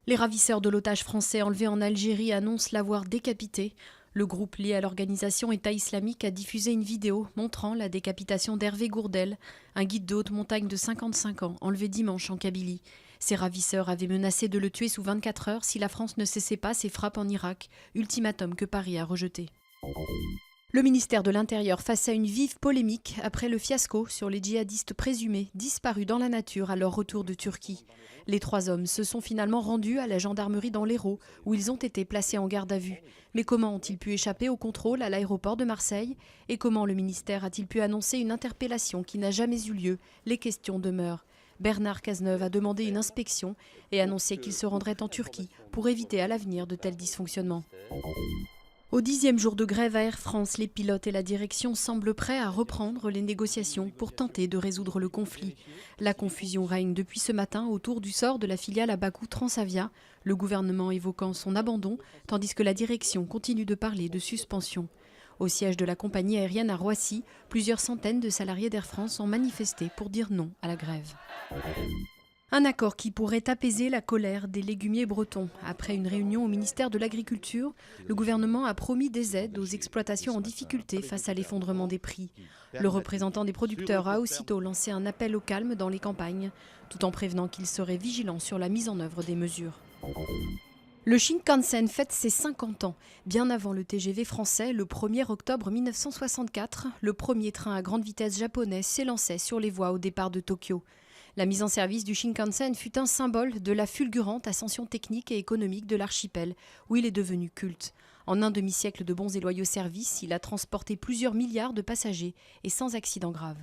Les ravisseurs de l'otage français enlevé en Algérie annoncent l'avoir décapité. Le groupe lié à l'organisation État islamique a diffusé une vidéo montrant la décapitation d'Hervé Gourdel, un guide de haute montagne de 55 ans, enlevé dimanche en Kabylie. Ses ravisseurs avaient menacé de le tuer sous 24 heures si la France ne cessait pas ses frappes en Irak, ultimatum que Paris a rejeté. Le ministère de l'Intérieur face à une vive polémique après le fiasco sur les djihadistes présumés disparus dans la nature à leur retour de Turquie. Les 3 hommes se sont finalement rendus à la gendarmerie dans l'Hérault, où ils ont été placés en garde à vue. Mais comment ont-ils pu échapper au contrôle à l'aéroport de Marseille? Et comment le ministère a-t-il pu annoncer une interpellation qui n'a jamais eu lieu? Les questions demeurent. Bernard Cazeneuve a demandé une inspection et annoncé qu'il se rendrait en Turquie pour éviter à l'avenir de tels dysfonctionnements. Au 10e jour de grève à Air France, les pilotes et la direction semblent prêts à reprendre les négociations pour tenter de résoudre le conflit. La confusion règne depuis ce matin autour du sort de la filiale à Bakou Transavia, le gouvernement évoquant son abandon, tandis que la direction continue de parler de suspension. Au siège de la compagnie aérienne à Roissy, plusieurs centaines de salariés d'Air France ont manifesté pour dire non à la grève. Un accord qui pourrait apaiser la colère des légumiers bretons. Après une réunion au ministère de l'Agriculture, le gouvernement a promis des aides aux exploitations en difficulté face à l'effondrement des prix. Le représentant des producteurs a aussitôt lancé un appel au calme dans les campagnes, tout en prévenant qu'il serait vigilant sur la mise en œuvre des mesures. Le Shinkansen fête ses 50 ans. Bien avant le TGV français, le 1er octobre 1964, le premier train à grande vitesse japonais s'élançait sur les voies au départ de Tokyo. La mise en service du Shinkansen fut un symbole de la fulgurante ascension technique et économique de l'archipel, où il est devenu culte. En un demi-siècle de bons et loyaux services, il a transporté plusieurs milliards de passagers et sans accident grave.